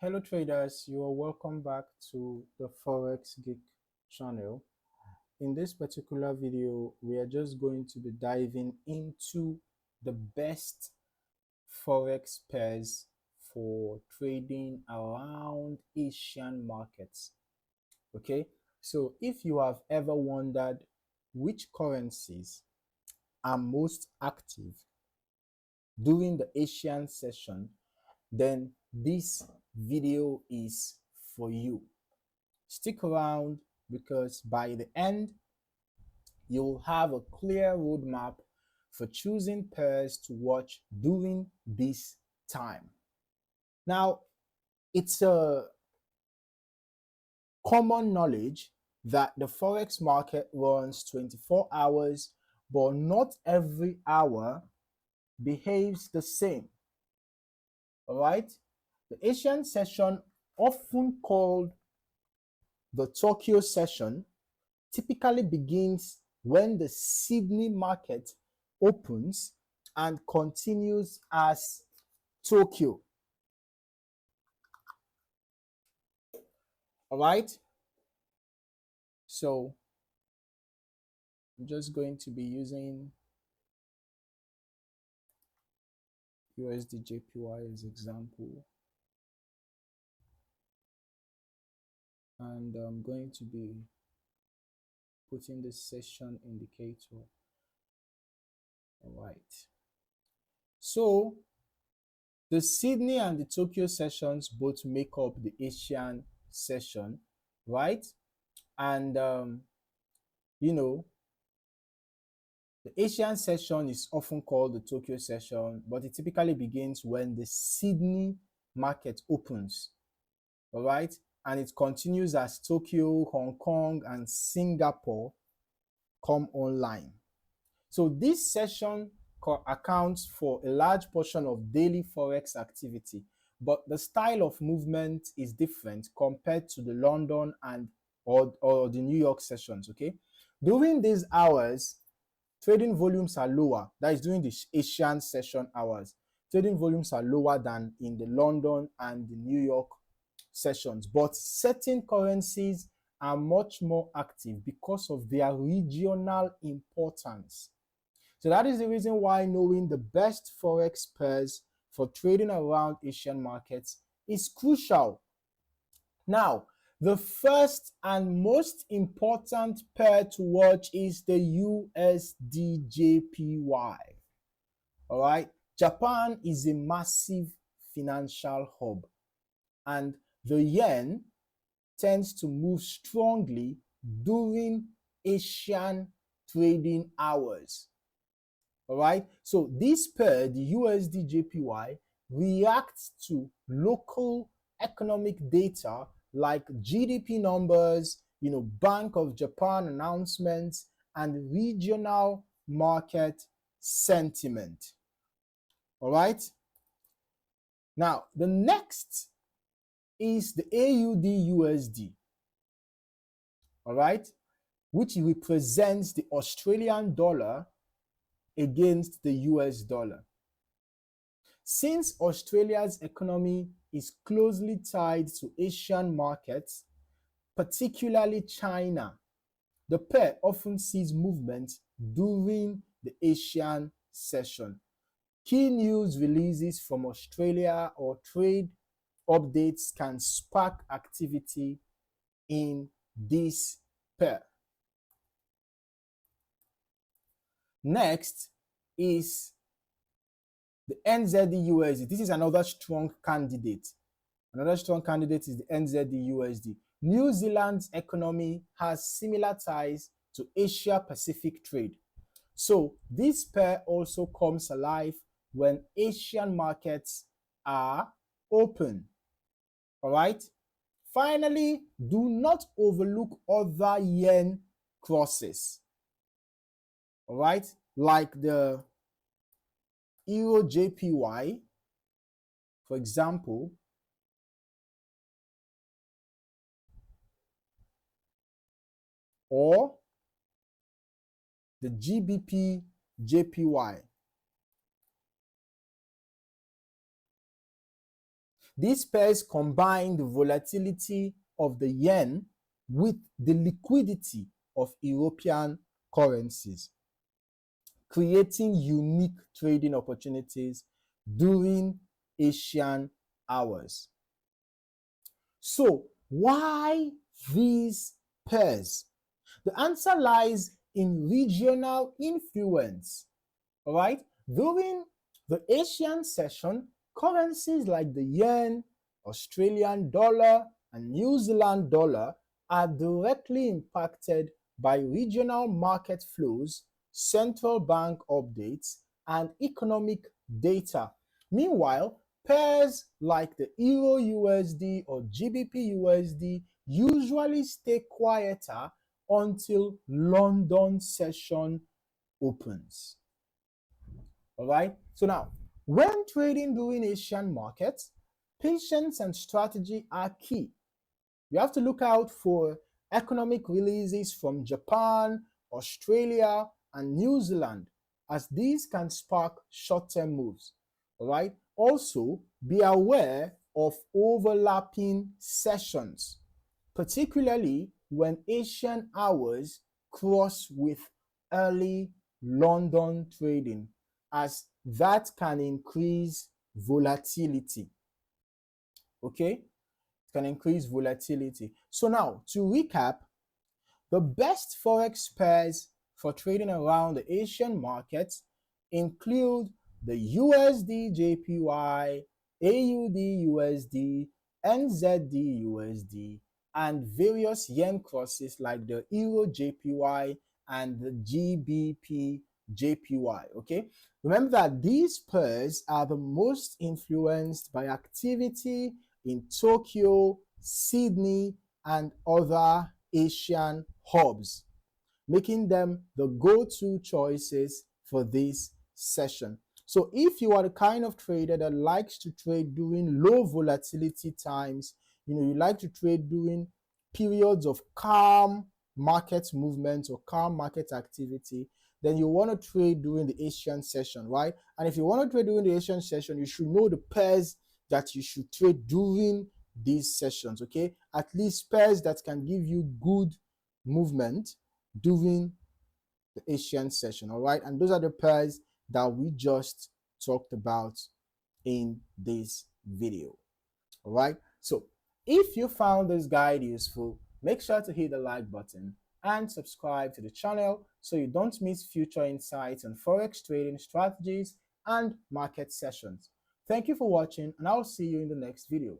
Hello traders, you are welcome back to the Forex Geek channel. In this particular video, we are just going to be diving into the best Forex pairs for trading around Asian markets. Okay, so if you have ever wondered which currencies are most active during the Asian session, then this video is for you. Stick around because by the end, you'll have a clear roadmap for choosing pairs to watch during this time. Now, it's a common knowledge that the Forex market runs 24 hours, but not every hour behaves the same. All right? The Asian session, often called the Tokyo session, typically begins when the Sydney market opens and continues as Tokyo. All right. So I'm just going to be using USD JPY as example. And I'm going to be putting the session indicator. All right. So the Sydney and the Tokyo sessions both make up the Asian session, right? And you know, the Asian session is often called the Tokyo session, but it typically begins when the Sydney market opens, all right? And it continues as Tokyo, Hong Kong, and Singapore come online. So this session accounts for a large portion of daily Forex activity, but the style of movement is different compared to the London and or the New York sessions, okay? During these hours, trading volumes are lower. That is during the Asian session hours. Trading volumes are lower than in the London and the New York sessions, but certain currencies are much more active because of their regional importance. So that is the reason why knowing the best Forex pairs for trading around Asian markets is crucial. Now, the first and most important pair to watch is the USDJPY. All right. Japan is a massive financial hub, and the yen tends to move strongly during Asian trading hours. All right. So this pair, the USDJPY, reacts to local economic data like GDP numbers, Bank of Japan announcements, and regional market sentiment. All right. Now, the next is the AUD-USD. All right, which represents the Australian dollar against the US dollar. Since Australia's economy is closely tied to Asian markets, particularly China, the pair often sees movement during the Asian session. Key news releases from Australia or trade updates can spark activity in this pair. Next is the NZD-USD. This is another strong candidate. Another strong candidate is the NZD-USD. New Zealand's economy has similar ties to Asia-Pacific trade. So this pair also comes alive when Asian markets are open. All right. Finally, do not overlook other yen crosses. All right. Like the Euro JPY, for example, or the GBP JPY. These pairs combine the volatility of the yen with the liquidity of European currencies, creating unique trading opportunities during Asian hours. So, why these pairs? The answer lies in regional influence. All right? During the Asian session, currencies like the yen, Australian dollar, and New Zealand dollar are directly impacted by regional market flows, central bank updates, and economic data. Meanwhile, pairs like the Euro USD or GBP USD usually stay quieter until London session opens. All right. So now, when trading during Asian markets, patience and strategy are key. You have to look out for economic releases from Japan, Australia, and New Zealand, as these can spark short-term moves. All right. Also, be aware of overlapping sessions, particularly when Asian hours cross with early London trading, as that can increase volatility. Okay, it can increase volatility. So now, to recap, the best Forex pairs for trading around the Asian markets include the USD JPY, AUD USD, NZD USD, and various yen crosses like the Euro JPY and the GBP JPY. Okay, remember that these pairs are the most influenced by activity in Tokyo, Sydney, and other Asian hubs, making them the go-to choices for this session. So if you are the kind of trader that likes to trade during low volatility times, you like to trade during periods of calm market movement or calm market activity, then you want to trade during the Asian session, right? And if you want to trade during the Asian session, you should know the pairs that you should trade during these sessions, okay? At least pairs that can give you good movement during the Asian session, all right? And those are the pairs that we just talked about in this video, all right? So if you found this guide useful, make sure to hit the like button and subscribe to the channel so you don't miss future insights on Forex trading strategies and market sessions. Thank you for watching, and I'll see you in the next video.